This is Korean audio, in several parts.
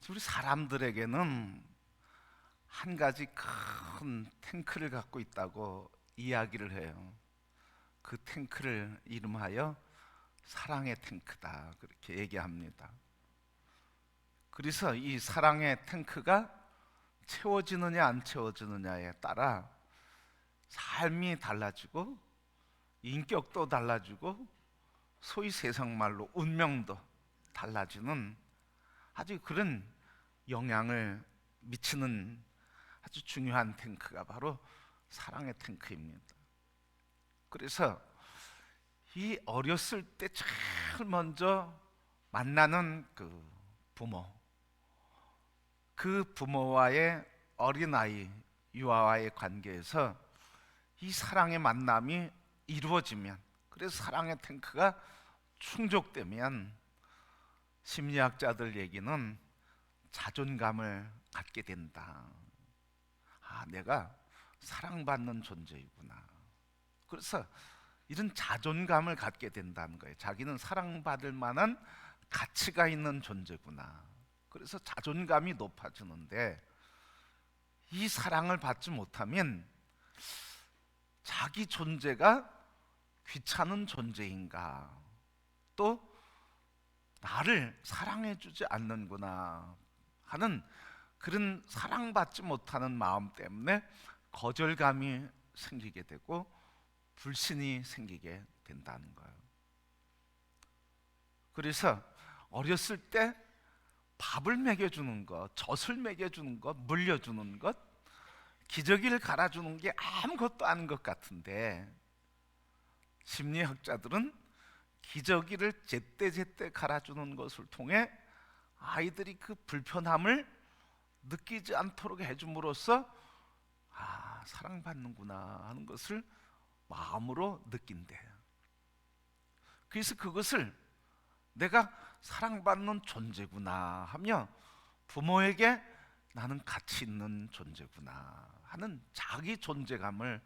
우리 사람들에게는 한 가지 큰 탱크를 갖고 있다고 이야기를 해요. 그 탱크를 이름하여 사랑의 탱크다, 그렇게 얘기합니다. 그래서 이 사랑의 탱크가 채워지느냐 안 채워지느냐에 따라 삶이 달라지고 인격도 달라지고 소위 세상말로 운명도 달라지는 아주 그런 영향을 미치는 아주 중요한 탱크가 바로 사랑의 탱크입니다. 그래서 이 어렸을 때 제일 먼저 만나는 그 부모, 그 부모와의 어린아이, 유아와의 관계에서 이 사랑의 만남이 이루어지면, 그래서 사랑의 탱크가 충족되면 심리학자들 얘기는 자존감을 갖게 된다. 아, 내가 사랑받는 존재이구나. 그래서 이런 자존감을 갖게 된다는 거예요. 자기는 사랑받을 만한 가치가 있는 존재구나. 그래서 자존감이 높아지는데, 이 사랑을 받지 못하면 자기 존재가 귀찮은 존재인가, 또 나를 사랑해 주지 않는구나 하는 그런 사랑받지 못하는 마음 때문에 거절감이 생기게 되고 불신이 생기게 된다는 거예요. 그래서 어렸을 때 밥을 먹여주는 것, 젖을 먹여주는 것, 물려주는 것, 기저귀를 갈아주는 게 아무것도 아닌 것 같은데, 심리학자들은 기저귀를 제때제때 갈아주는 것을 통해 아이들이 그 불편함을 느끼지 않도록 해줌으로써 아, 사랑받는구나 하는 것을 마음으로 느낀대. 그래서 그것을 내가 사랑받는 존재구나 하며 부모에게 나는 가치 있는 존재구나 하는 자기 존재감을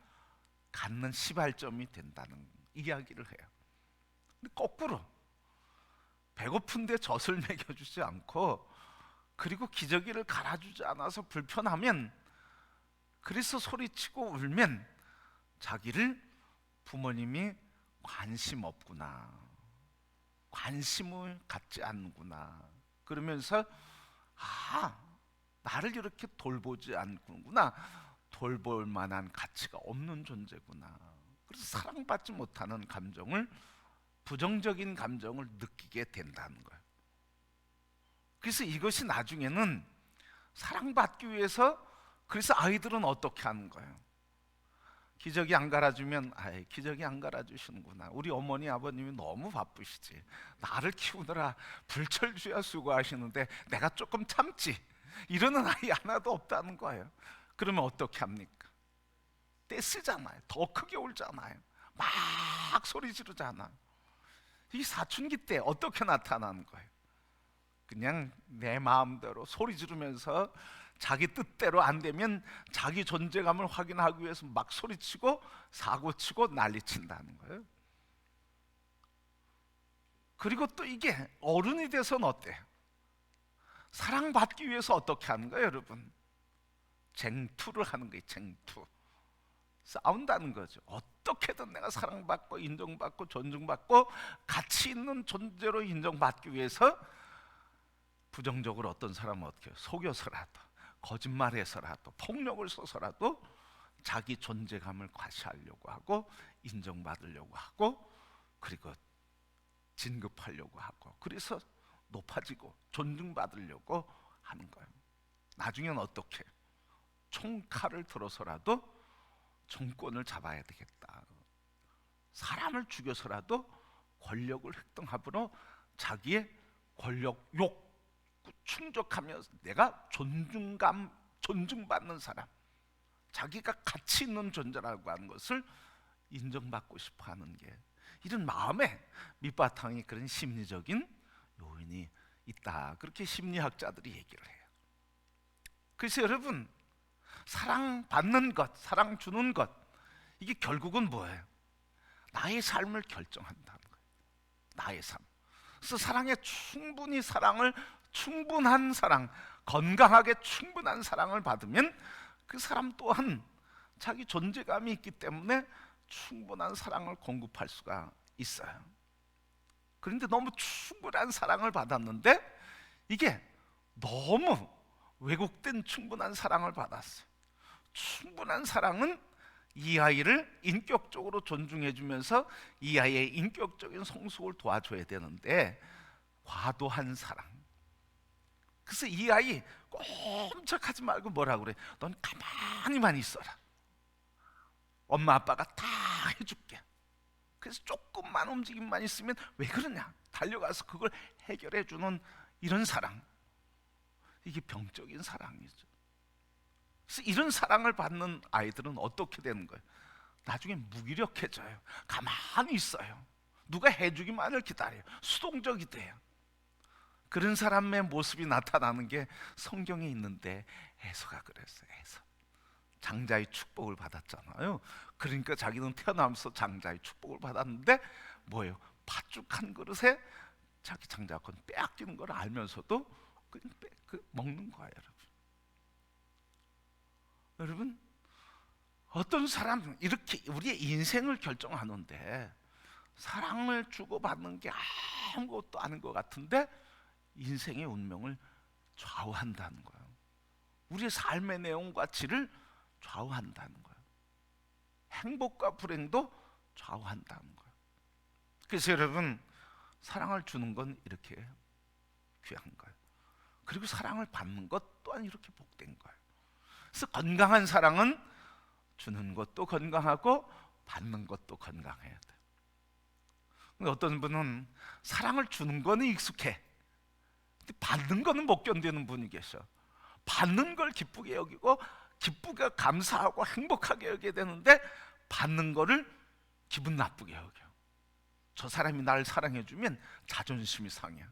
갖는 시발점이 된다는 이야기를 해요. 근데 거꾸로 배고픈데 젖을 먹여주지 않고, 그리고 기저귀를 갈아주지 않아서 불편하면, 그래서 소리치고 울면 자기를 부모님이 관심 없구나, 관심을 갖지 않는구나, 그러면서 아, 나를 이렇게 돌보지 않는구나, 돌볼 만한 가치가 없는 존재구나. 그래서 사랑받지 못하는 감정을, 부정적인 감정을 느끼게 된다는 거예요. 그래서 이것이 나중에는 사랑받기 위해서, 그래서 아이들은 어떻게 하는 거예요? 기저귀 안 갈아주면 아이, 기저귀 안 갈아주시는구나, 우리 어머니 아버님이 너무 바쁘시지, 나를 키우느라 불철주야 수고하시는데 내가 조금 참지, 이러는 아이 하나도 없다는 거예요. 그러면 어떻게 합니까? 떼쓰잖아요. 더 크게 울잖아요. 막 소리 지르잖아. 이 사춘기 때 어떻게 나타나는 거예요? 그냥 내 마음대로 소리 지르면서 자기 뜻대로 안 되면 자기 존재감을 확인하기 위해서 막 소리치고 사고치고 난리친다는 거예요. 그리고 또 이게 어른이 돼서는 어때요? 사랑받기 위해서 어떻게 하는 거예요, 여러분? 쟁투를 하는 거예요. 쟁투. 싸운다는 거죠. 어떻게든 내가 사랑받고 인정받고 존중받고 가치 있는 존재로 인정받기 위해서 부정적으로 어떤 사람은 어떻게 해요? 속여서라도, 거짓말해서라도, 폭력을 써서라도 자기 존재감을 과시하려고 하고, 인정받으려고 하고, 그리고 진급하려고 하고, 그래서 높아지고 존중받으려고 하는 거예요. 나중에는 어떻게 해요? 총칼을 들어서라도 정권을 잡아야 되겠다, 사람을 죽여서라도 권력을 획득함으로 자기의 권력욕 충족하며 내가 존중받는 사람, 자기가 가치 있는 존재라고 하는 것을 인정받고 싶어 하는 게, 이런 마음에 밑바탕에 그런 심리적인 요인이 있다, 그렇게 심리학자들이 얘기를 해요. 그래서 여러분, 사랑받는 것, 사랑 주는 것, 이게 결국은 뭐예요? 나의 삶을 결정한다는 거예요. 나의 삶. 그래서 사랑에 충분히 사랑을 충분한 사랑, 건강하게 충분한 사랑을 받으면 그 사람 또한 자기 존재감이 있기 때문에 충분한 사랑을 공급할 수가 있어요. 그런데 너무 충분한 사랑을 받았는데 이게 너무 왜곡된 충분한 사랑을 받았어요. 충분한 사랑은 이 아이를 인격적으로 존중해주면서 이 아이의 인격적인 성숙을 도와줘야 되는데 과도한 사랑. 그래서 이 아이 꼼짝하지 말고 뭐라 그래? 넌 가만히만 있어라. 엄마 아빠가 다 해줄게. 그래서 조금만 움직임만 있으면 왜 그러냐? 달려가서 그걸 해결해주는 이런 사랑. 이게 병적인 사랑이죠. 그래서 이런 사랑을 받는 아이들은 어떻게 되는 거예요? 나중에 무기력해져요. 가만히 있어요. 누가 해주기만을 기다려요. 수동적이 돼요. 그런 사람의 모습이 나타나는 게 성경에 있는데 에서가 그랬어요. 에서 장자의 축복을 받았잖아요. 그러니까 자기는 태어나면서 장자의 축복을 받았는데 뭐예요? 팥죽 한 그릇에 자기 장자 건 빼앗기는 걸 알면서도 그냥 먹는 거예요. 여러분, 어떤 사람은 이렇게 우리의 인생을 결정하는데 사랑을 주고받는 게 아무것도 아닌 것 같은데 인생의 운명을 좌우한다는 거예요. 우리의 삶의 내용과 질을 좌우한다는 거예요. 행복과 불행도 좌우한다는 거예요. 그래서 여러분, 사랑을 주는 건 이렇게 귀한 거예요. 그리고 사랑을 받는 것 또한 이렇게 복된 거예요. 그래서 건강한 사랑은 주는 것도 건강하고 받는 것도 건강해야 돼요. 근데 어떤 분은 사랑을 주는 거는 익숙해. 근데 받는 거는 못 견디는 분이 계셔. 받는 걸 기쁘게 여기고 기쁘게 감사하고 행복하게 여겨야 되는데 받는 거를 기분 나쁘게 여겨. 저 사람이 나를 사랑해주면 자존심이 상해.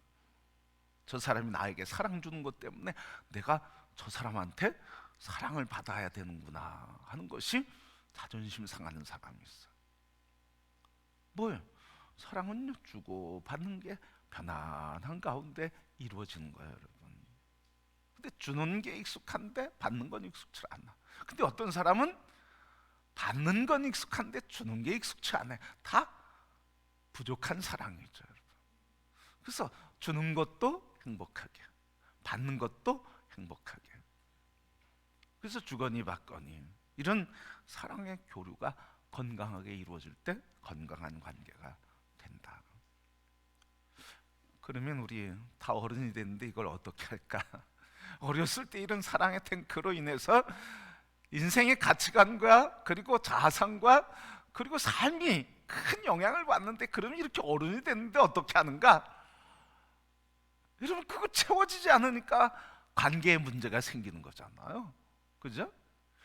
저 사람이 나에게 사랑 주는 것 때문에 내가 저 사람한테 사랑을 받아야 되는구나 하는 것이 자존심 상하는 사람이 있어. 뭐예요? 사랑은 주고 받는 게 편안한 가운데 이루어지는 거예요, 여러분. 근데 주는 게 익숙한데 받는 건 익숙치 않아. 근데 어떤 사람은 받는 건 익숙한데 주는 게 익숙치 않아요. 다 부족한 사랑이죠, 여러분. 그래서 주는 것도 행복하게, 받는 것도 행복하게. 그래서 주거니 받거니 이런 사랑의 교류가 건강하게 이루어질 때 건강한 관계가 된다. 그러면 우리 다 어른이 됐는데 이걸 어떻게 할까? 어렸을 때 이런 사랑의 탱크로 인해서 인생의 가치관과 그리고 자아상과 그리고 삶이 큰 영향을 받는데 그러면 이렇게 어른이 됐는데 어떻게 하는가? 여러분, 그거 채워지지 않으니까 관계에 문제가 생기는 거잖아요. 그죠?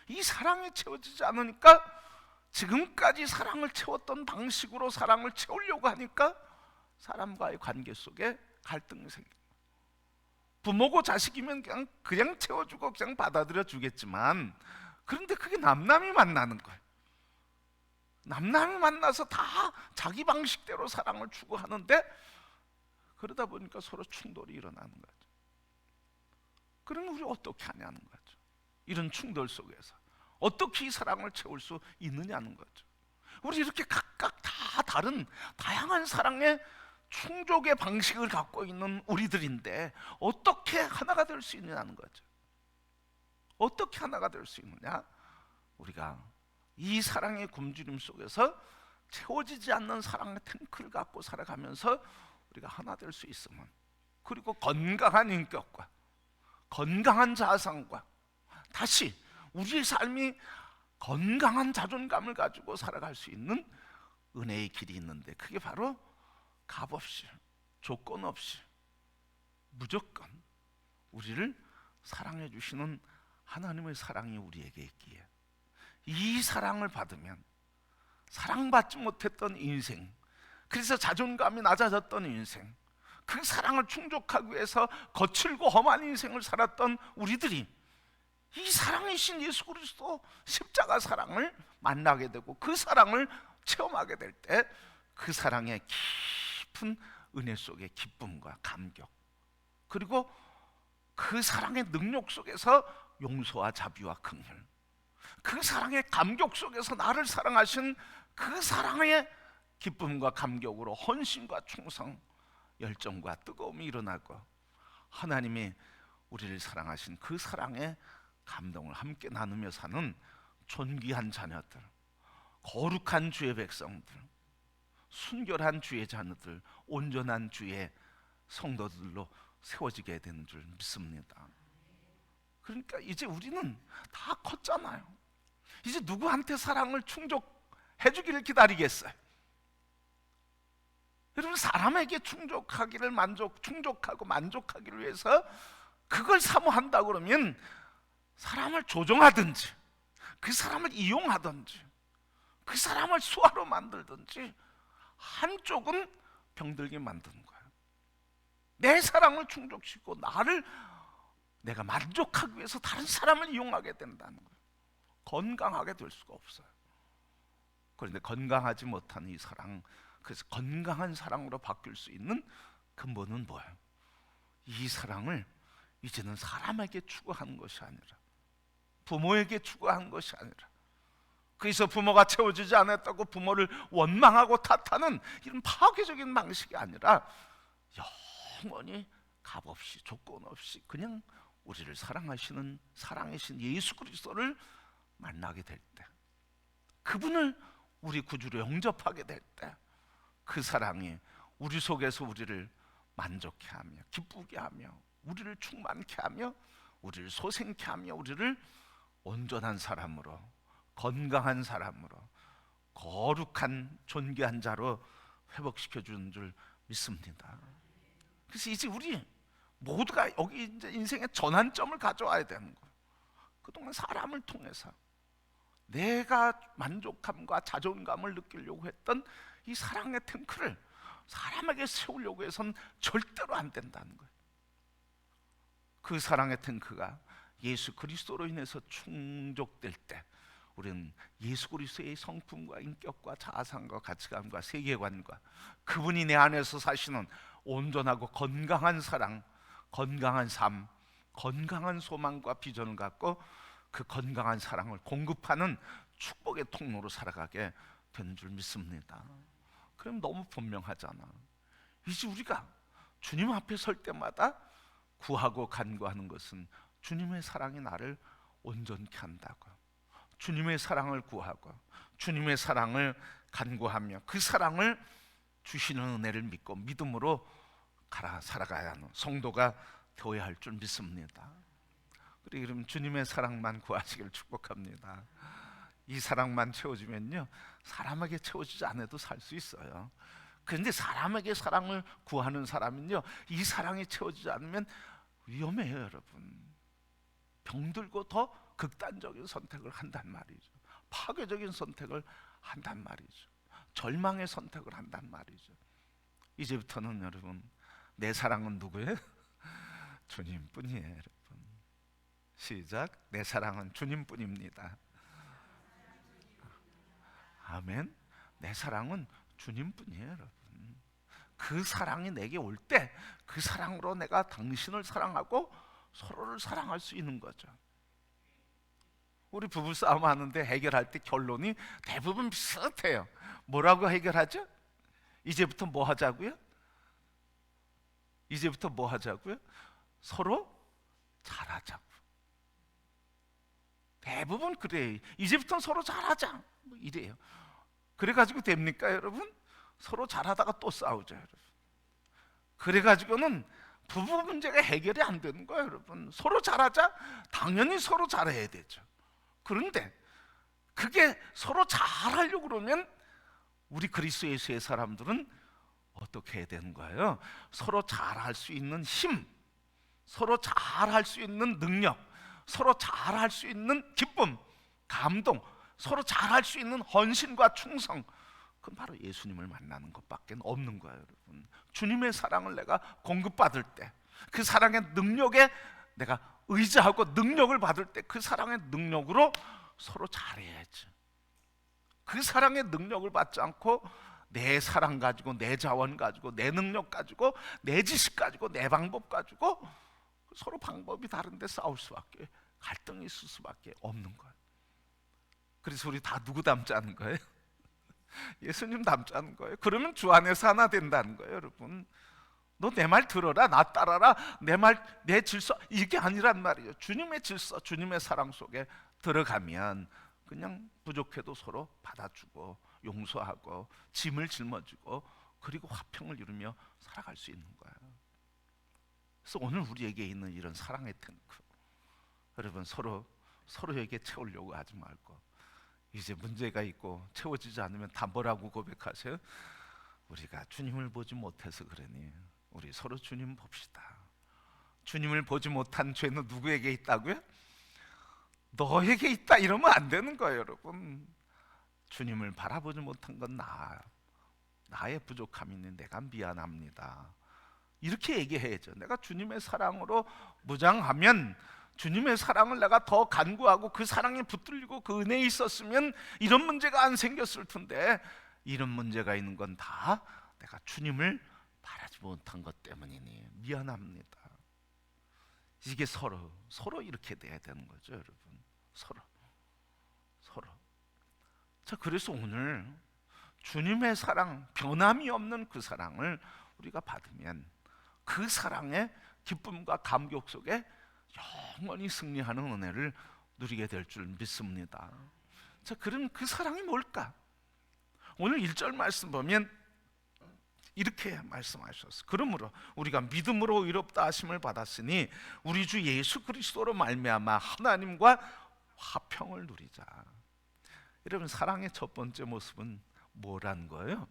이 사랑이 채워지지 않으니까 지금까지 사랑을 채웠던 방식으로 사랑을 채우려고 하니까 사람과의 관계 속에 갈등이 생겨요. 부모고 자식이면 그냥 채워주고 그냥 받아들여 주겠지만 그런데 그게 남남이 만나는 거예요. 남남이 만나서 다 자기 방식대로 사랑을 추구하는데 그러다 보니까 서로 충돌이 일어나는 거죠. 그럼 우리 어떻게 하냐는 거죠. 이런 충돌 속에서 어떻게 이 사랑을 채울 수 있느냐는 거죠. 우리 이렇게 각각 다 다른 다양한 사랑의 충족의 방식을 갖고 있는 우리들인데 어떻게 하나가 될 수 있느냐는 거죠. 어떻게 하나가 될 수 있느냐? 우리가 이 사랑의 굶주림 속에서 채워지지 않는 사랑의 탱크를 갖고 살아가면서 우리가 하나 될 수 있으면, 그리고 건강한 인격과 건강한 자아상과 다시 우리의 삶이 건강한 자존감을 가지고 살아갈 수 있는 은혜의 길이 있는데 그게 바로 값없이 조건 없이 무조건 우리를 사랑해 주시는 하나님의 사랑이 우리에게 있기에 이 사랑을 받으면 사랑받지 못했던 인생, 그래서 자존감이 낮아졌던 인생, 그 사랑을 충족하기 위해서 거칠고 험한 인생을 살았던 우리들이 이 사랑이신 예수 그리스도 십자가 사랑을 만나게 되고 그 사랑을 체험하게 될 때 그 사랑의 깊은 은혜 속의 기쁨과 감격, 그리고 그 사랑의 능력 속에서 용서와 자비와 긍휼, 그 사랑의 감격 속에서 나를 사랑하신 그 사랑의 기쁨과 감격으로 헌신과 충성, 열정과 뜨거움이 일어나고 하나님이 우리를 사랑하신 그 사랑의 감동을 함께 나누며 사는 존귀한 자녀들, 거룩한 주의 백성들, 순결한 주의 자녀들, 온전한 주의 성도들로 세워지게 되는 줄 믿습니다. 그러니까 이제 우리는 다 컸잖아요. 이제 누구한테 사랑을 충족해 주기를 기다리겠어요? 여러분, 사람에게 충족하기를 충족하고 만족하기를 위해서 그걸 사모한다 그러면 사람을 조종하든지 그 사람을 이용하든지 그 사람을 수하로 만들든지 한쪽은 병들게 만드는 거예요. 내 사랑을 충족시키고 나를 내가 만족하기 위해서 다른 사람을 이용하게 된다는 거예요. 건강하게 될 수가 없어요. 그런데 건강하지 못한 이 사랑, 그래서 건강한 사랑으로 바뀔 수 있는 근본은 뭐예요? 이 사랑을 이제는 사람에게 추구하는 것이 아니라, 부모에게 추구하는 것이 아니라, 그래서 부모가 채워주지 않았다고 부모를 원망하고 탓하는 이런 파괴적인 방식이 아니라 영원히 값없이 조건 없이 그냥 우리를 사랑하시는 사랑이신 예수 그리스도를 만나게 될 때, 그분을 우리 구주로 영접하게 될 때, 그 사랑이 우리 속에서 우리를 만족해 하며 기쁘게 하며 우리를 충만케 하며 우리를 소생케 하며 우리를 온전한 사람으로, 건강한 사람으로, 거룩한 존귀한 자로 회복시켜 주는 줄 믿습니다. 그래서 이제 우리 모두가 여기 이제 인생의 전환점을 가져와야 되는 거예요. 그동안 사람을 통해서 내가 만족감과 자존감을 느끼려고 했던 이 사랑의 탱크를 사람에게 세우려고 해서는 절대로 안 된다는 거예요. 그 사랑의 탱크가 예수 그리스도로 인해서 충족될 때 우리는 예수 그리스도의 성품과 인격과 자아상과 가치관과 세계관과 그분이 내 안에서 사시는 온전하고 건강한 사랑, 건강한 삶, 건강한 소망과 비전을 갖고 그 건강한 사랑을 공급하는 축복의 통로로 살아가게 되는 줄 믿습니다. 그럼 너무 분명하잖아. 이제 우리가 주님 앞에 설 때마다 구하고 간구하는 것은 주님의 사랑이 나를 온전케 한다고, 주님의 사랑을 구하고 주님의 사랑을 간구하며 그 사랑을 주시는 은혜를 믿고 믿음으로 살아가야 하는 성도가 되어야 할 줄 믿습니다. 그럼 주님의 사랑만 구하시길 축복합니다. 이 사랑만 채워주면요, 사람에게 채워주지 않아도 살 수 있어요. 그런데 사람에게 사랑을 구하는 사람은요, 이 사랑이 채워지지 않으면 위험해요. 여러분, 병들고 더 극단적인 선택을 한단 말이죠. 파괴적인 선택을 한단 말이죠. 절망의 선택을 한단 말이죠. 이제부터는 여러분, 내 사랑은 누구예요? 주님뿐이에요. 여러분, 시작. 내 사랑은 주님뿐입니다. 아멘. 내 사랑은 주님뿐이에요. 여러분, 그 사랑이 내게 올 때 그 사랑으로 내가 당신을 사랑하고 서로를 사랑할 수 있는 거죠. 우리 부부싸움 하는데 해결할 때 결론이 대부분 비슷해요. 뭐라고 해결하죠? 이제부터 뭐 하자고요? 이제부터 뭐 하자고요? 서로 잘하자고. 대부분 그래요. 이제부터는 서로 잘하자, 뭐 이래요. 그래가지고 됩니까 여러분? 서로 잘하다가 또 싸우죠 여러분. 그래가지고는 부부 문제가 해결이 안 되는 거예요 여러분. 서로 잘하자, 당연히 서로 잘해야 되죠. 그런데 그게 서로 잘하려고 그러면 우리 그리스도 예수의 사람들은 어떻게 해야 되는 거예요? 서로 잘할 수 있는 힘, 서로 잘할 수 있는 능력, 서로 잘할 수 있는 기쁨, 감동, 서로 잘할 수 있는 헌신과 충성, 그건 바로 예수님을 만나는 것밖에 없는 거예요 여러분. 주님의 사랑을 내가 공급받을 때, 그 사랑의 능력에 내가 의지하고 능력을 받을 때 그 사랑의 능력으로 서로 잘해야지. 그 사랑의 능력을 받지 않고 내 사랑 가지고, 내 자원 가지고, 내 능력 가지고, 내 지식 가지고, 내 방법 가지고 서로 방법이 다른데 싸울 수밖에, 갈등이 있을 수밖에 없는 거예요. 그래서 우리 다 누구 닮자는 거예요? 예수님 닮자는 거예요. 그러면 주 안에서 하나 된다는 거예요, 여러분. 너 내 말 들어라, 나 따라라, 내 질서, 이게 아니란 말이에요. 주님의 질서, 주님의 사랑 속에 들어가면 그냥 부족해도 서로 받아주고 용서하고 짐을 짊어지고 그리고 화평을 이루며 살아갈 수 있는 거예요. 그래서 오늘 우리에게 있는 이런 사랑의 탱크, 여러분 서로에게 채우려고 하지 말고, 이제 문제가 있고 채워지지 않으면 다 뭐라고 고백하세요? 우리가 주님을 보지 못해서 그러니 우리 서로 주님 봅시다. 주님을 보지 못한 죄는 누구에게 있다고요? 너에게 있다 이러면 안 되는 거예요, 여러분. 주님을 바라보지 못한 건 나의 부족함이니 내가 미안합니다. 이렇게 얘기해야죠. 내가 주님의 사랑으로 무장하면, 주님의 사랑을 내가 더 간구하고 그 사랑에 붙들리고 그 은혜에 있었으면 이런 문제가 안 생겼을 텐데, 이런 문제가 있는 건 다 내가 주님을 바라지 못한 것 때문이니 미안합니다. 이게 서로 이렇게 돼야 되는 거죠, 여러분. 서로. 자, 그래서 오늘 주님의 사랑, 변함이 없는 그 사랑을 우리가 받으면 그 사랑의 기쁨과 감격 속에 영원히 승리하는 은혜를 누리게 될 줄 믿습니다. 자, 그럼 그 사랑이 뭘까? 오늘 1절 말씀 보면 이렇게 말씀하셨어요. 그러므로 우리가 믿음으로 의롭다 하심을 받았으니 우리 주 예수 그리스도로 말미암아 하나님과 화평을 누리자. 여러분, 사랑의 첫 번째 모습은 뭐라는 거예요?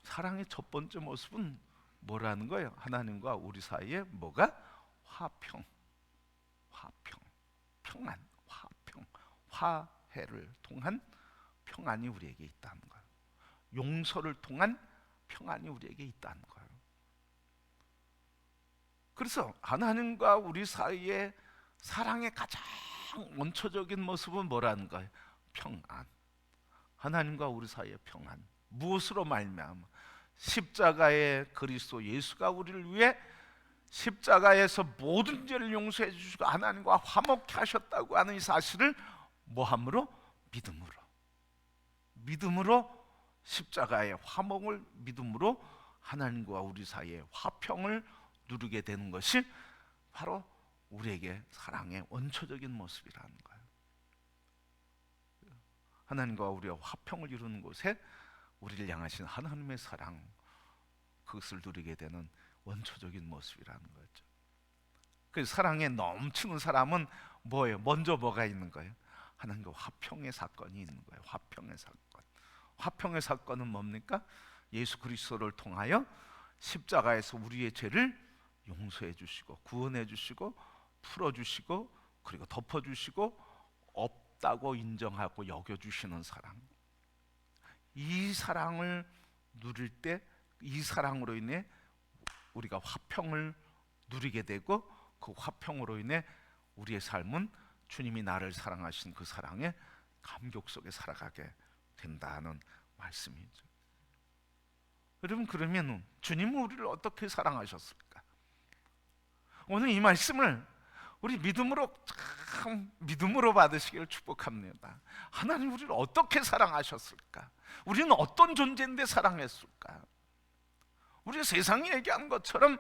사랑의 첫 번째 모습은 뭐라는 거예요? 하나님과 우리 사이에 뭐가? 화평, 평안, 화해를 통한 평안이 우리에게 있다는 거예요. 용서를 통한 평안이 우리에게 있다는 거예요. 그래서 하나님과 우리 사이의 사랑의 가장 원초적인 모습은 뭐라는 거예요? 평안. 하나님과 우리 사이의 평안. 무엇으로 말미암아? 십자가의 그리스도 예수가 우리를 위해 십자가에서 모든 죄를 용서해 주시고 하나님과 화목케 하셨다고 하는 이 사실을 뭐함으로? 믿음으로 십자가의 화목을 믿음으로 하나님과 우리 사이의 화평을 누리게 되는 것이 바로 우리에게 사랑의 원초적인 모습이라는 거예요. 하나님과 우리와 화평을 이루는 곳에 우리를 향하신 하나님의 사랑, 그것을 누리게 되는 원초적인 모습이라는 거죠. 그 사랑에 넘치는 사람은 뭐예요? 먼저 뭐가 있는 거예요? 하나님과 화평의 사건이 있는 거예요. 화평의 사건. 화평의 사건은 뭡니까? 예수 그리스도를 통하여 십자가에서 우리의 죄를 용서해 주시고 구원해 주시고 풀어 주시고 그리고 덮어 주시고 없다고 인정하고 여겨 주시는 사랑. 이 사랑을 누릴 때 이 사랑으로 인해 우리가 화평을 누리게 되고 그 화평으로 인해 우리의 삶은 주님이 나를 사랑하신 그 사랑의 감격 속에 살아가게 된다는 말씀이죠. 여러분, 그러면 주님은 우리를 어떻게 사랑하셨을까? 오늘 이 말씀을 우리 믿음으로 받으시기를 축복합니다. 하나님 우리를 어떻게 사랑하셨을까? 우리는 어떤 존재인데 사랑했을까? 우리 세상이 얘기한 것처럼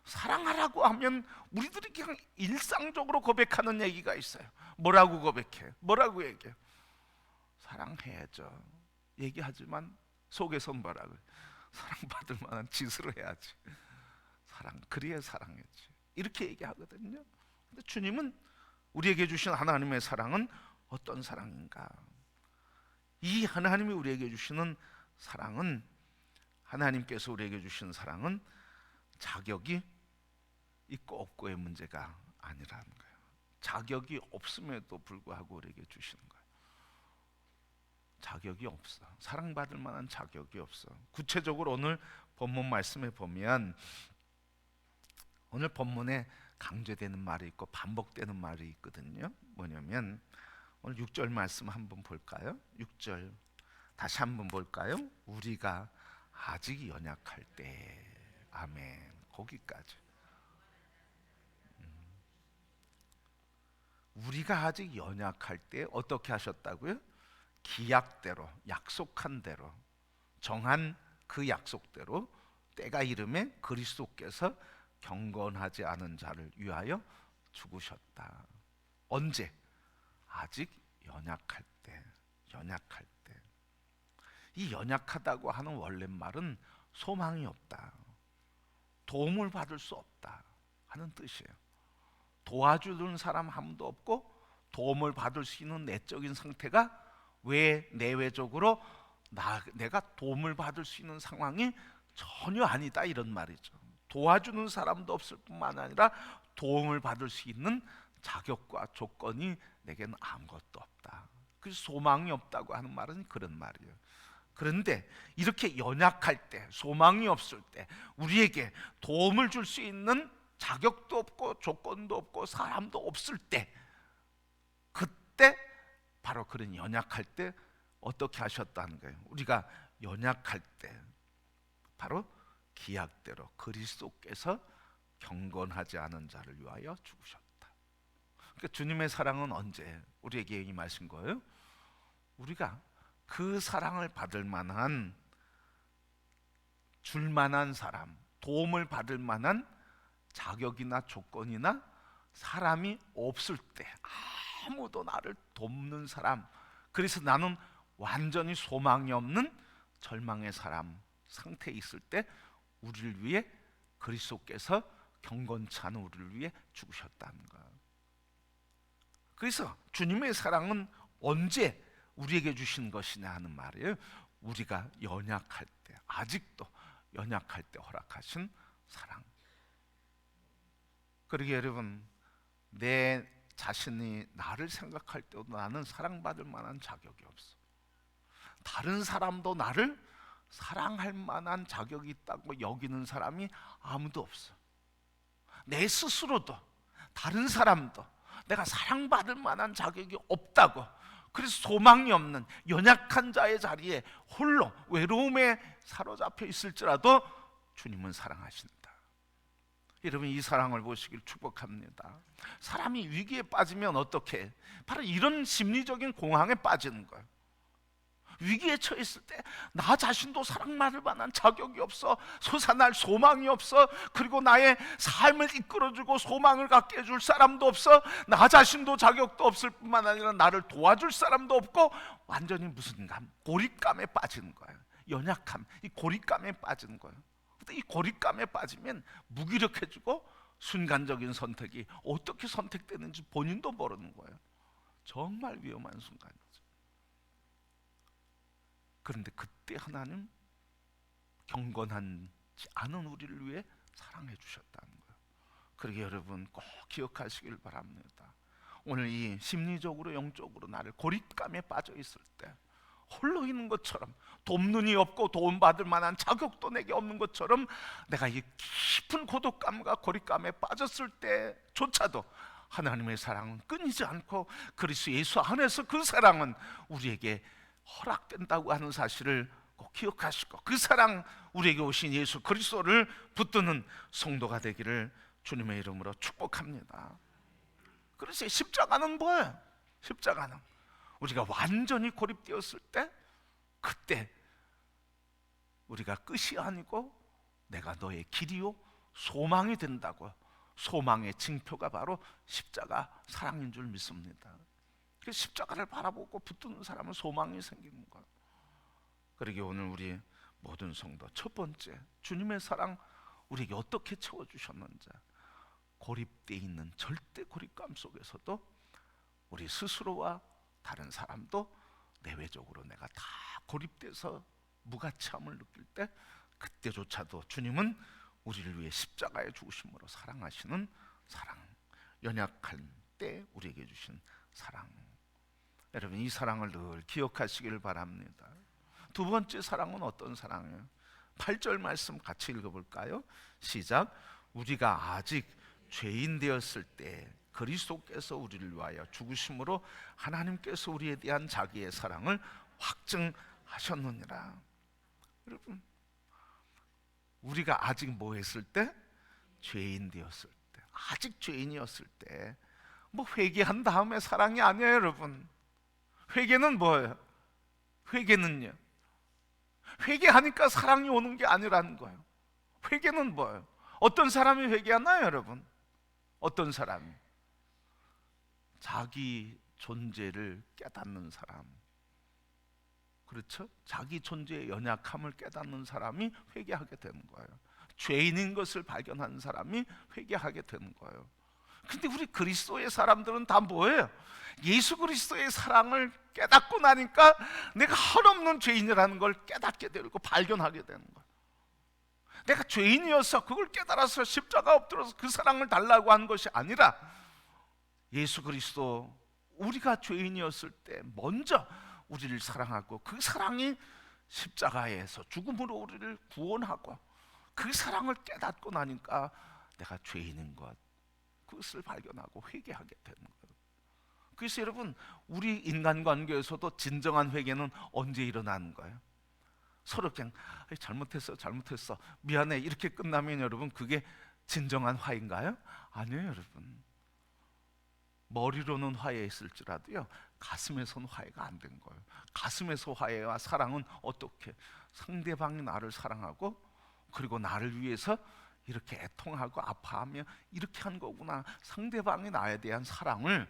사랑하라고 하면 우리들이 그냥 일상적으로 고백하는 얘기가 있어요. 뭐라고 고백해? 뭐라고 얘기해? 사랑해야죠. 얘기하지만 속에선 뭐라고? 사랑받을 만한 짓을 해야지. 그래야 사랑했지. 이렇게 얘기하거든요. 근데 주님은 우리에게 주신 하나님의 사랑은 어떤 사랑인가? 이 하나님이 우리에게 주시는 사랑은, 하나님께서 우리에게 주신 사랑은 자격이 있고 없고의 문제가 아니라는 거예요. 자격이 없음에도 불구하고 우리에게 주시는 거예요. 자격이 없어. 사랑받을 만한 자격이 없어. 구체적으로 오늘 본문 말씀에 보면, 오늘 본문에 강조되는 말이 있고 반복되는 말이 있거든요. 뭐냐면 오늘 6절 말씀 한번 볼까요? 6절 다시 한번 볼까요? 우리가 아직 연약할 때. 아멘. 거기까지. 우리가 아직 연약할 때 어떻게 하셨다고요? 기약대로, 약속한 대로, 정한 그 약속대로 때가 이름에 그리스도께서 경건하지 않은 자를 위하여 죽으셨다. 언제? 아직 연약할 때. 연약할 때. 이 연약하다고 하는 원래 말은 소망이 없다, 도움을 받을 수 없다 하는 뜻이에요. 도와주는 사람 아무도 없고 도움을 받을 수 있는 내적인 상태가 왜 내외적으로 내가 도움을 받을 수 있는 상황이 전혀 아니다, 이런 말이죠. 도와주는 사람도 없을 뿐만 아니라 도움을 받을 수 있는 자격과 조건이 내게는 아무것도 없다. 그래서 소망이 없다고 하는 말은 그런 말이에요. 그런데 이렇게 연약할 때, 소망이 없을 때, 우리에게 도움을 줄 수 있는 자격도 없고 조건도 없고 사람도 없을 때, 그때 바로 그런 연약할 때 어떻게 하셨다는 거예요? 우리가 연약할 때 바로 기약대로 그리스도께서 경건하지 않은 자를 위하여 죽으셨다. 그러니까 주님의 사랑은 언제 우리에게 임하신 거예요? 우리가 그 사랑을 받을 만한, 줄 만한 사람, 도움을 받을 만한 자격이나 조건이나 사람이 없을 때, 아무도 나를 돕는 사람, 그래서 나는 완전히 소망이 없는 절망의 사람 상태에 있을 때 우리를 위해 그리스도께서 경건치 않은 우리를 위해 죽으셨다는 거예요. 그래서 주님의 사랑은 언제 우리에게 주신 것이냐 하는 말이에요. 우리가 연약할 때, 아직도 연약할 때 허락하신 사랑. 그러게 여러분, 내 자신이 나를 생각할 때도 나는 사랑받을 만한 자격이 없어. 다른 사람도 나를 사랑할 만한 자격이 있다고 여기는 사람이 아무도 없어. 내 스스로도, 다른 사람도 내가 사랑받을 만한 자격이 없다고, 그래서 소망이 없는 연약한 자의 자리에 홀로 외로움에 사로잡혀 있을지라도 주님은 사랑하신다. 여러분, 이 사랑을 보시길 축복합니다. 사람이 위기에 빠지면 어떻게? 바로 이런 심리적인 공황에 빠지는 거예요. 위기에 처했을 때 나 자신도 사랑받을 만한 자격이 없어, 솟아날 소망이 없어, 그리고 나의 삶을 이끌어주고 소망을 갖게 해줄 사람도 없어, 나 자신도 자격도 없을 뿐만 아니라 나를 도와줄 사람도 없고, 완전히 무슨 고립감에 빠지는 거예요. 연약함, 이 고립감에 빠지는 거예요. 이 고립감에 빠지면 무기력해지고 순간적인 선택이 어떻게 선택되는지 본인도 모르는 거예요. 정말 위험한 순간이죠. 그런데 그때 하나님 경건하지 않은 우리를 위해 사랑해 주셨다는 거예요. 그러게 여러분 꼭 기억하시길 바랍니다. 오늘 이 심리적으로 영적으로 나를 고립감에 빠져 있을 때, 홀로 있는 것처럼, 돕는 이 없고 도움받을 만한 자격도 내게 없는 것처럼 내가 이 깊은 고독감과 고립감에 빠졌을 때조차도 하나님의 사랑은 끊이지 않고 그리스도 예수 안에서 그 사랑은 우리에게 허락된다고 하는 사실을 꼭 기억하시고, 그 사랑, 우리에게 오신 예수 그리스도를 붙드는 성도가 되기를 주님의 이름으로 축복합니다. 그래서 십자가는 뭐예요? 십자가는 우리가 완전히 고립되었을 때, 그때 우리가 끝이 아니고 내가 너의 길이요 소망이 된다고, 소망의 징표가 바로 십자가 사랑인 줄 믿습니다. 그래서 십자가를 바라보고 붙드는 사람은 소망이 생기는 거예요. 그러게 오늘 우리 모든 성도, 첫 번째, 주님의 사랑 우리에게 어떻게 채워주셨는지, 고립되어 있는 절대 고립감 속에서도 우리 스스로와 다른 사람도 내외적으로 내가 다 고립돼서 무가치함을 느낄 때, 그때조차도 주님은 우리를 위해 십자가에 죽으심으로 사랑하시는 사랑, 연약할 때 우리에게 주신 사랑. 여러분, 이 사랑을 늘 기억하시길 바랍니다. 두 번째 사랑은 어떤 사랑이에요? 8절 말씀 같이 읽어볼까요? 시작. 우리가 아직 죄인 되었을 때 그리스도께서 우리를 위하여 죽으심으로 하나님께서 우리에 대한 자기의 사랑을 확증하셨느니라. 여러분, 우리가 아직 뭐 했을 때? 죄인 되었을 때, 아직 죄인이었을 때, 뭐 회개한 다음에 사랑이 아니에요, 여러분. 회개는 뭐예요? 회개는요, 회개하니까 사랑이 오는 게 아니라는 거예요. 회개는 뭐예요? 어떤 사람이 회개하나요, 여러분? 어떤 사람이? 자기 존재를 깨닫는 사람. 그렇죠? 자기 존재의 연약함을 깨닫는 사람이 회개하게 되는 거예요. 죄인인 것을 발견하는 사람이 회개하게 되는 거예요. 근데 우리 그리스도의 사람들은 다 뭐예요? 예수 그리스도의 사랑을 깨닫고 나니까 내가 한없는 죄인이라는 걸 깨닫게 되고 발견하게 되는 거예요. 내가 죄인이어서 그걸 깨달아서 십자가 엎드려서 그 사랑을 달라고 한 것이 아니라, 예수 그리스도, 우리가 죄인이었을 때 먼저 우리를 사랑하고 그 사랑이 십자가에서 죽음으로 우리를 구원하고 그 사랑을 깨닫고 나니까 내가 죄인인 것, 그것을 발견하고 회개하게 되는 거예요. 그래서 여러분, 우리 인간관계에서도 진정한 회개는 언제 일어나는 거예요? 서로 그냥 잘못했어 미안해 이렇게 끝나면 여러분, 그게 진정한 화해인가요? 아니에요, 여러분. 머리로는 화해했을지라도요, 가슴에서는 화해가 안 된 거예요. 가슴에서 화해와 사랑은 어떻게? 상대방이 나를 사랑하고 그리고 나를 위해서 이렇게 애통하고 아파하며 이렇게 한 거구나, 상대방이 나에 대한 사랑을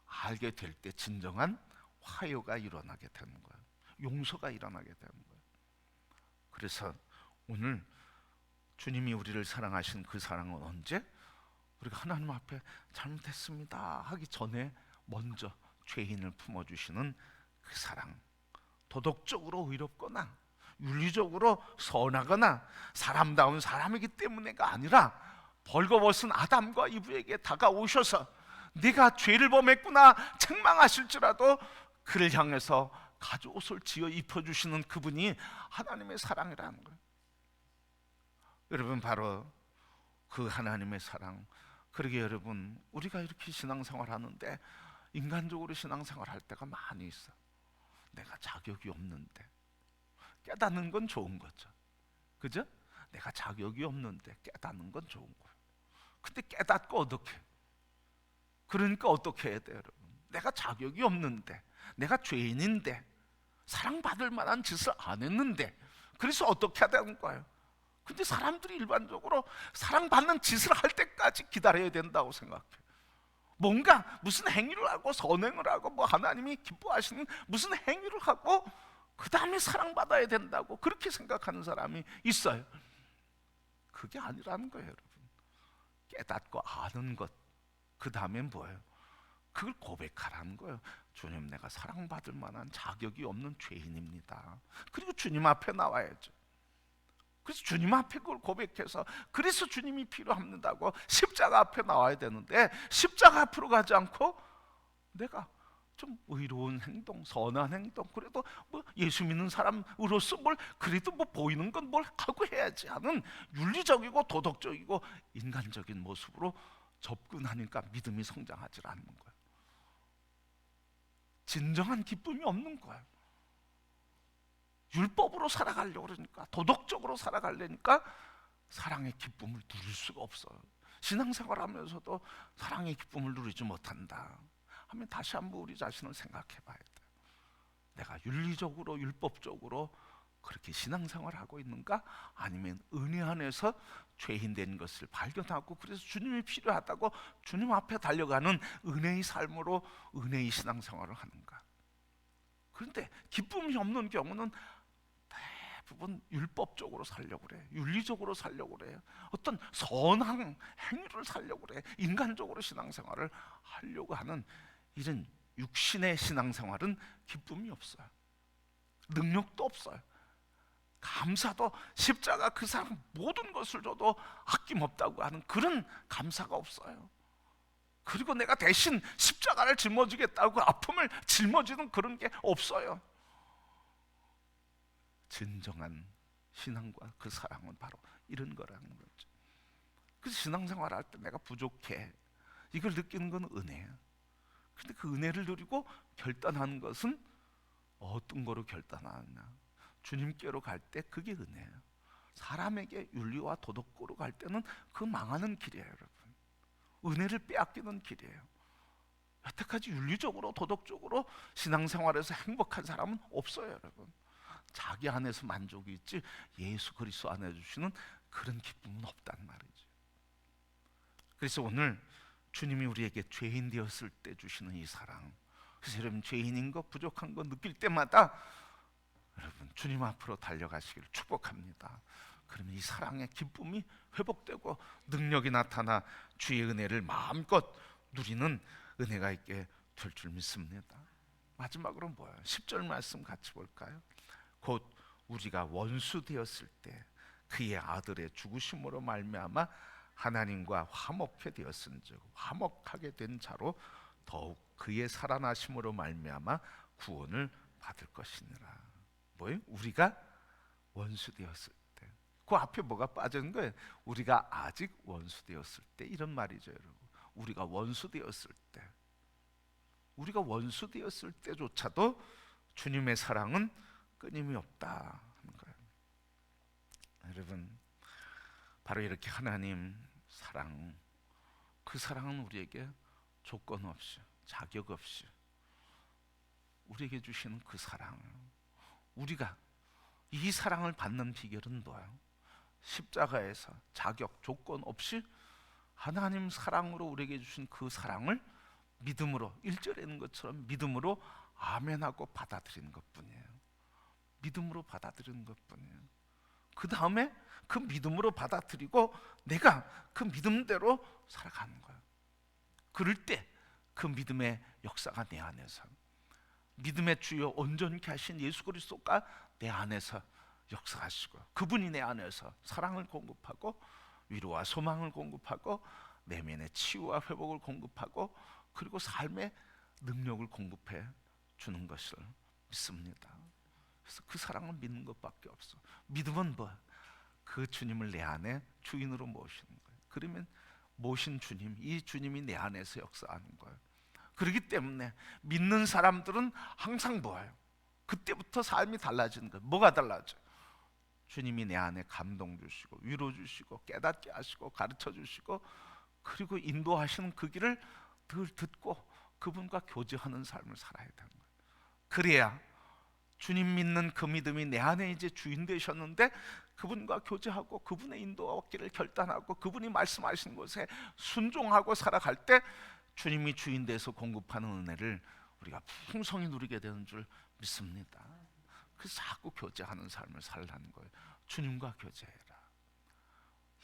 알게 될 때 진정한 화해가 일어나게 되는 거예요. 용서가 일어나게 되는 거예요. 그래서 오늘 주님이 우리를 사랑하신 그 사랑은 언제? 우리가 하나님 앞에 잘못했습니다 하기 전에 먼저 죄인을 품어주시는 그 사랑. 도덕적으로 의롭거나 윤리적으로 선하거나 사람다운 사람이기 때문에가 아니라, 벌거벗은 아담과 이브에게 다가오셔서 네가 죄를 범했구나 책망하실지라도 그를 향해서 가죽옷을 지어 입혀주시는 그분이 하나님의 사랑이라는 거예요. 여러분, 바로 그 하나님의 사랑. 그러게 여러분, 우리가 이렇게 신앙생활 하는데 인간적으로 신앙생활 할 때가 많이 있어. 내가 자격이 없는데. 깨닫는 건 좋은 거죠, 그죠? 내가 자격이 없는데 깨닫는 건 좋은 거예요. 근데 깨닫고 어떻게? 그러니까 어떻게 해야 돼요, 여러분? 내가 자격이 없는데, 내가 죄인인데, 사랑받을 만한 짓을 안 했는데, 그래서 어떻게 해야 되는 거예요? 근데 사람들이 일반적으로 사랑받는 짓을 할 때까지 기다려야 된다고 생각해요. 뭔가 무슨 행위를 하고 선행을 하고 뭐 하나님이 기뻐하시는 무슨 행위를 하고 그 다음에 사랑받아야 된다고 그렇게 생각하는 사람이 있어요. 그게 아니라는 거예요, 여러분. 깨닫고 아는 것, 그 다음엔 뭐예요? 그걸 고백하라는 거예요. 주님, 내가 사랑받을 만한 자격이 없는 죄인입니다. 그리고 주님 앞에 나와야죠. 그래서 주님 앞에 그걸 고백해서, 그래서 주님이 필요합니다고 십자가 앞에 나와야 되는데, 십자가 앞으로 가지 않고 내가 좀 의로운 행동, 선한 행동, 그래도 뭐 예수 믿는 사람으로서 뭘 그래도 뭐 보이는 건 뭘 하고 해야지 하는 윤리적이고 도덕적이고 인간적인 모습으로 접근하니까 믿음이 성장하지 않는 거예요. 진정한 기쁨이 없는 거예요. 율법으로 살아가려고 그러니까, 도덕적으로 살아가려니까 사랑의 기쁨을 누릴 수가 없어요. 신앙생활하면서도 사랑의 기쁨을 누리지 못한다 하면 다시 한번 우리 자신을 생각해 봐야 돼요. 내가 윤리적으로 율법적으로 그렇게 신앙생활하고 있는가? 아니면 은혜 안에서 죄인 된 것을 발견하고 그래서 주님이 필요하다고 주님 앞에 달려가는 은혜의 삶으로 은혜의 신앙생활을 하는가? 그런데 기쁨이 없는 경우는 대부분 율법적으로 살려고 그래, 윤리적으로 살려고 그래요. 어떤 선한 행위를 살려고 그래, 인간적으로 신앙생활을 하려고 하는 이런 육신의 신앙생활은 기쁨이 없어요. 능력도 없어요. 감사도, 십자가 그 사람 모든 것을 줘도 아낌없다고 하는 그런 감사가 없어요. 그리고 내가 대신 십자가를 짊어지겠다고 아픔을 짊어지는 그런 게 없어요. 진정한 신앙과 그 사랑은 바로 이런 거라는 거죠. 그래서 신앙생활 할 때 내가 부족해, 이걸 느끼는 건 은혜예요. 근데 그 은혜를 누리고 결단하는 것은 어떤 거로 결단하느냐? 주님께로 갈 때 그게 은혜예요. 사람에게 윤리와 도덕으로 갈 때는 그 망하는 길이에요, 여러분. 은혜를 빼앗기는 길이에요. 여태까지 윤리적으로 도덕적으로 신앙생활에서 행복한 사람은 없어요, 여러분. 자기 안에서 만족이 있지 예수 그리스도 안에 주시는 그런 기쁨은 없단 말이죠. 그래서 오늘 주님이 우리에게 죄인 되었을 때 주시는 이 사랑, 그래서 여러분 죄인인 것, 부족한 것 느낄 때마다 여러분 주님 앞으로 달려가시기를 축복합니다. 그러면 이 사랑의 기쁨이 회복되고 능력이 나타나 주의 은혜를 마음껏 누리는 은혜가 있게 될 줄 믿습니다. 마지막으로 뭐예요? 10절 말씀 같이 볼까요? 곧 우리가 원수 되었을 때 그의 아들의 죽으심으로 말미암아 하나님과 화목해 되었은즉 화목하게 된 자로 더욱 그의 살아나심으로 말미암아 구원을 받을 것이니라. 뭐예요? 우리가 원수 되었을 때. 그 앞에 뭐가 빠진 거예요? 우리가 아직 원수 되었을 때, 이런 말이죠, 여러분. 우리가 원수 되었을 때, 우리가 원수 되었을 때조차도 주님의 사랑은 끊임이 없다 하는 거예요. 여러분, 바로 이렇게 하나님 사랑, 그 사랑은 우리에게 조건 없이, 자격 없이 우리에게 주시는 그 사랑, 우리가 이 사랑을 받는 비결은 뭐예요? 십자가에서 자격, 조건 없이 하나님 사랑으로 우리에게 주신 그 사랑을 믿음으로, 1절에 있는 것처럼 믿음으로 아멘하고 받아들이는 것뿐이에요. 믿음으로 받아들이는 것뿐이에요. 그 다음에 그 믿음으로 받아들이고 내가 그 믿음대로 살아가는 거예요. 그럴 때 그 믿음의 역사가 내 안에서, 믿음의 주요 온전케 하신 예수 그리스도가 내 안에서 역사하시고, 그분이 내 안에서 사랑을 공급하고 위로와 소망을 공급하고 내면의 치유와 회복을 공급하고 그리고 삶의 능력을 공급해 주는 것을 믿습니다. 그래서 그 사랑을 믿는 것밖에 없어. 믿음은 뭐? 그 주님을 내 안에 주인으로 모시는 거예요. 그러면 모신 주님, 이 주님이 내 안에서 역사하는 거예요. 그렇기 때문에 믿는 사람들은 항상 뭐예요? 그때부터 삶이 달라지는 거예요. 뭐가 달라져? 주님이 내 안에 감동 주시고 위로 주시고 깨닫게 하시고 가르쳐 주시고 그리고 인도하시는 그 길을 늘 듣고 그분과 교제하는 삶을 살아야 되는 거예요. 그래야 주님 믿는 그 믿음이 내 안에 이제 주인 되셨는데 그분과 교제하고 그분의 인도하기를 결단하고 그분이 말씀하신 곳에 순종하고 살아갈 때 주님이 주인 돼서 공급하는 은혜를 우리가 풍성히 누리게 되는 줄 믿습니다. 그래서 자꾸 교제하는 삶을 살라는 거예요. 주님과 교제해라.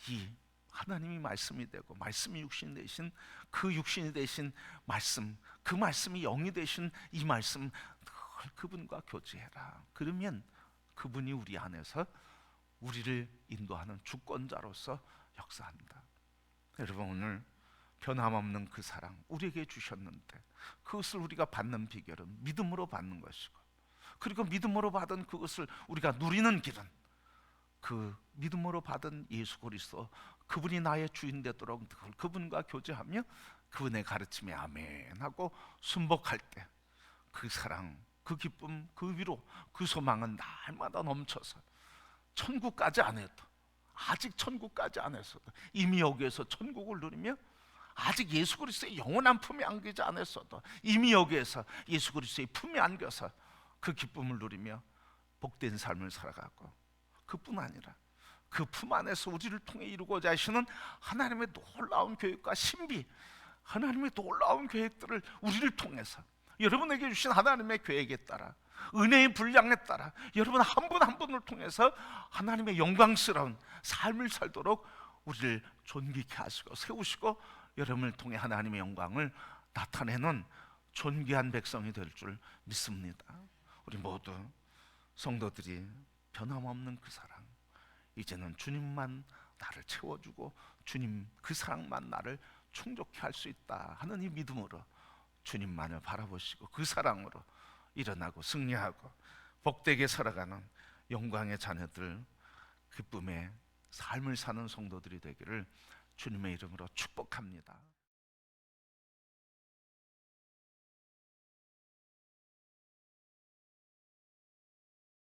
이 하나님이 말씀이 되고 말씀이 육신이 되신 그 육신이 되신 말씀, 그 말씀이 영이 되신 이 말씀, 늘 그분과 교제해라. 그러면 그분이 우리 안에서 우리를 인도하는 주권자로서 역사한다. 여러분, 오늘 변함없는 그 사랑 우리에게 주셨는데 그것을 우리가 받는 비결은 믿음으로 받는 것이고, 그리고 믿음으로 받은 그것을 우리가 누리는 길은 그 믿음으로 받은 예수 그리스도, 그분이 나의 주인 되도록 그분과 교제하며 그분의 가르침에 아멘하고 순복할 때 그 사랑, 그 기쁨, 그 위로, 그 소망은 날마다 넘쳐서 천국까지 안 해도, 아직 천국까지 안 했어도 이미 여기에서 천국을 누리며 아직 예수 그리스도의 영원한 품에 안기지 않았어도 이미 여기에서 예수 그리스도의 품에 안겨서 그 기쁨을 누리며 복된 삶을 살아가고, 그뿐 아니라 그 품 안에서 우리를 통해 이루고자 하시는 하나님의 놀라운 계획과 신비, 하나님의 놀라운 계획들을 우리를 통해서 여러분에게 주신 하나님의 계획에 따라, 은혜의 분량에 따라 여러분 한 분 한 분을 통해서 하나님의 영광스러운 삶을 살도록 우리를 존귀케 하시고 세우시고 여러분을 통해 하나님의 영광을 나타내는 존귀한 백성이 될 줄 믿습니다. 우리 모두 성도들이 변함없는 그 사랑, 이제는 주님만 나를 채워주고 주님 그 사랑만 나를 충족케 할 수 있다 하는 이 믿음으로 주님만을 바라보시고 그 사랑으로 일어나고 승리하고 복되게 살아가는 영광의 자녀들, 기쁨의 삶을 사는 성도들이 되기를 주님의 이름으로 축복합니다.